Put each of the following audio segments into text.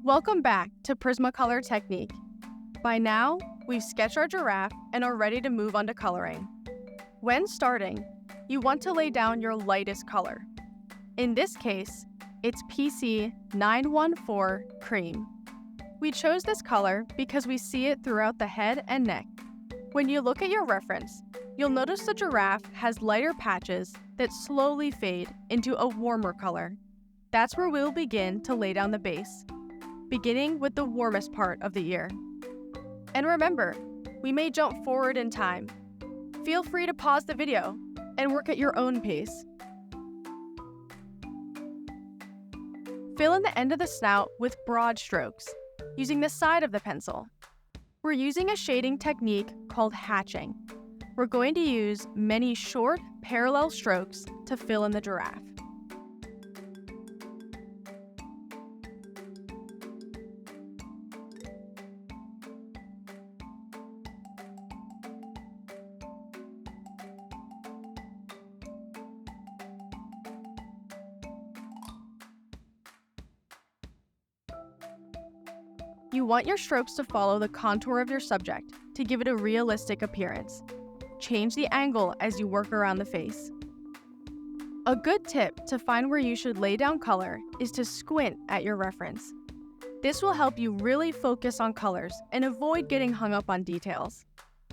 Welcome back to Prismacolor Technique. By now, we've sketched our giraffe and are ready to move on to coloring. When starting, you want to lay down your lightest color. In this case, it's PC 914 Cream. We chose this color because we see it throughout the head and neck. When you look at your reference, you'll notice the giraffe has lighter patches that slowly fade into a warmer color. That's where we'll begin to lay down the base, beginning with the warmest part of the ear. And remember, we may jump forward in time. Feel free to pause the video and work at your own pace. Fill in the end of the snout with broad strokes, using the side of the pencil. We're using a shading technique called hatching. We're going to use many short, parallel strokes to fill in the giraffe. You want your strokes to follow the contour of your subject to give it a realistic appearance. Change the angle as you work around the face. A good tip to find where you should lay down color is to squint at your reference. This will help you really focus on colors and avoid getting hung up on details.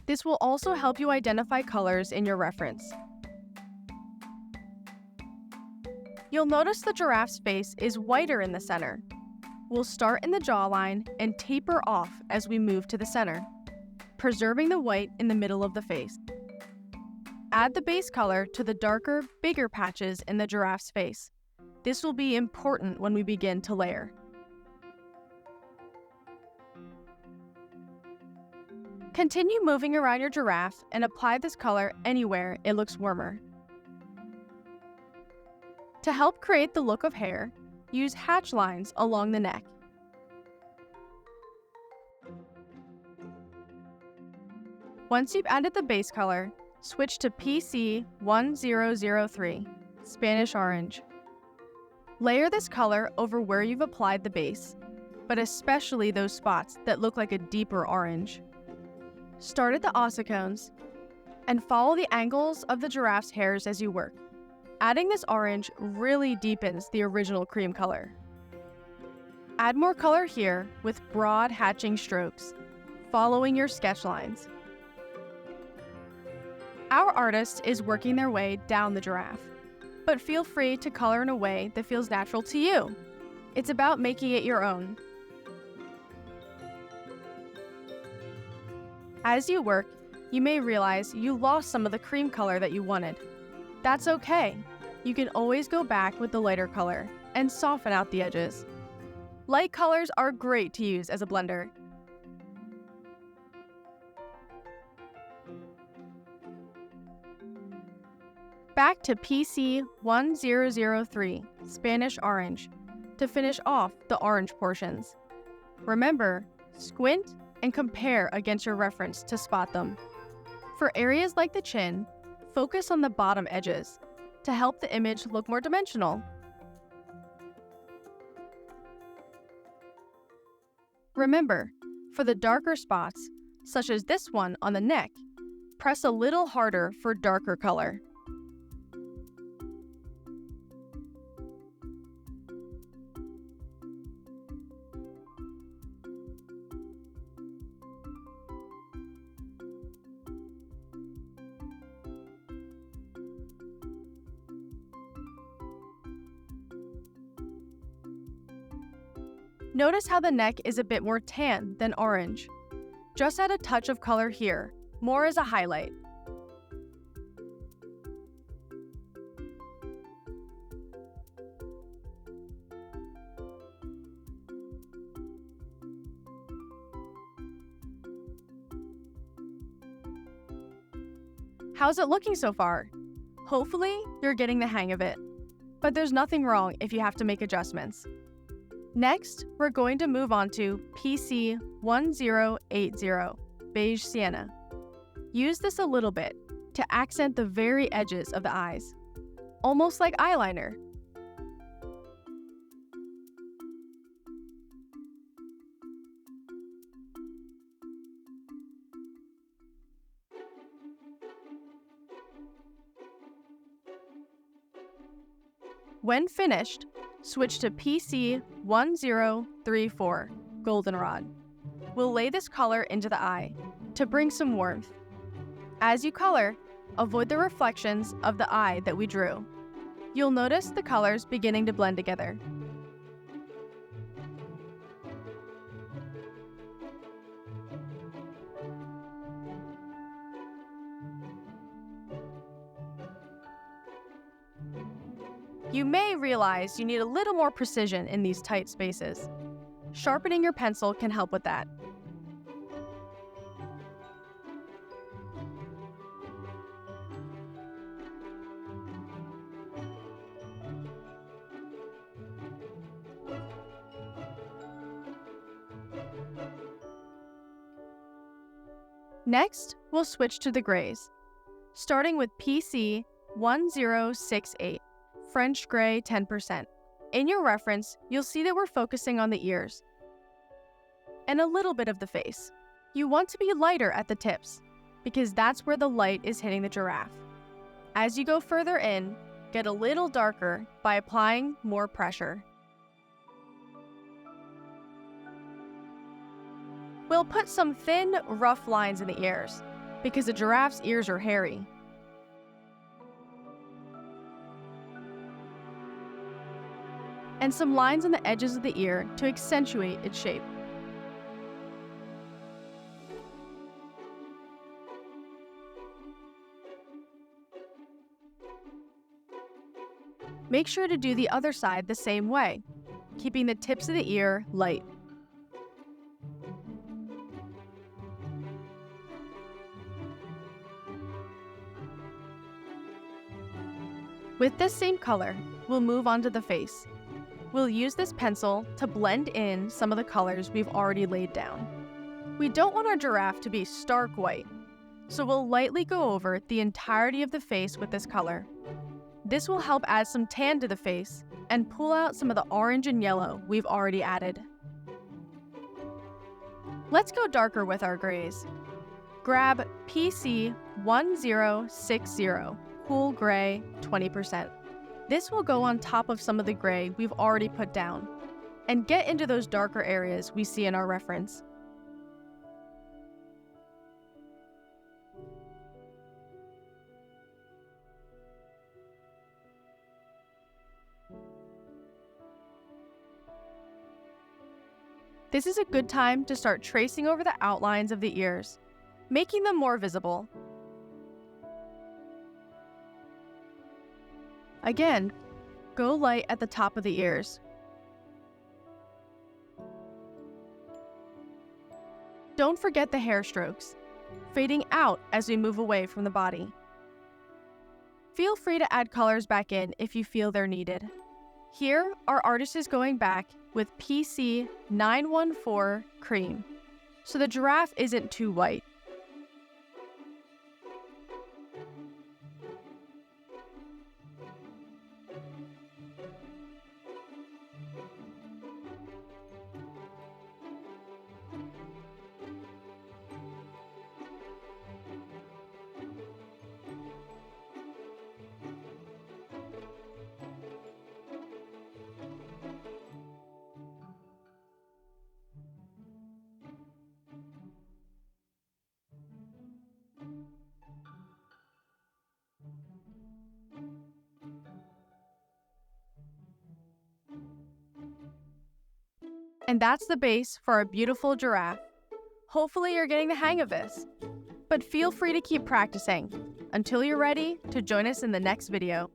This will also help you identify colors in your reference. You'll notice the giraffe's face is whiter in the center. We'll start in the jawline and taper off as we move to the center, preserving the white in the middle of the face. Add the base color to the darker, bigger patches in the giraffe's face. This will be important when we begin to layer. Continue moving around your giraffe and apply this color anywhere it looks warmer. To help create the look of hair, use hatch lines along the neck. Once you've added the base color, switch to PC 1003, Spanish Orange. Layer this color over where you've applied the base, but especially those spots that look like a deeper orange. Start at the ossicones and follow the angles of the giraffe's hairs as you work. Adding this orange really deepens the original cream color. Add more color here with broad hatching strokes, following your sketch lines. Our artist is working their way down the giraffe, but feel free to color in a way that feels natural to you. It's about making it your own. As you work, you may realize you lost some of the cream color that you wanted. That's okay. You can always go back with the lighter color and soften out the edges. Light colors are great to use as a blender. Back to PC 1003, Spanish Orange, to finish off the orange portions. Remember, squint and compare against your reference to spot them. For areas like the chin, focus on the bottom edges to help the image look more dimensional. Remember, for the darker spots, such as this one on the neck, press a little harder for darker color. Notice how the neck is a bit more tan than orange. Just add a touch of color here, more as a highlight. How's it looking so far? Hopefully, you're getting the hang of it. But there's nothing wrong if you have to make adjustments. Next, we're going to move on to PC 1080, Beige Sienna. Use this a little bit to accent the very edges of the eyes, almost like eyeliner. When finished, switch to PC 1034 Goldenrod. We'll lay this color into the eye to bring some warmth. As you color, avoid the reflections of the eye that we drew. You'll notice the colors beginning to blend together. You may realize you need a little more precision in these tight spaces. Sharpening your pencil can help with that. Next, we'll switch to the grays, starting with PC 1068, French Gray 10%. In your reference, you'll see that we're focusing on the ears and a little bit of the face. You want to be lighter at the tips, because that's where the light is hitting the giraffe. As you go further in, get a little darker by applying more pressure. We'll put some thin, rough lines in the ears, because a giraffe's ears are hairy. And some lines on the edges of the ear to accentuate its shape. Make sure to do the other side the same way, keeping the tips of the ear light. With this same color, we'll move on to the face. We'll use this pencil to blend in some of the colors we've already laid down. We don't want our giraffe to be stark white, so we'll lightly go over the entirety of the face with this color. This will help add some tan to the face and pull out some of the orange and yellow we've already added. Let's go darker with our grays. Grab PC 1060 Cool Gray 20%. This will go on top of some of the gray we've already put down and get into those darker areas we see in our reference. This is a good time to start tracing over the outlines of the ears, making them more visible. Again, go light at the top of the ears. Don't forget the hair strokes, fading out as we move away from the body. Feel free to add colors back in if you feel they're needed. Here, our artist is going back with PC 914 Cream, so the giraffe isn't too white. And that's the base for our beautiful giraffe. Hopefully you're getting the hang of this. But feel free to keep practicing until you're ready to join us in the next video.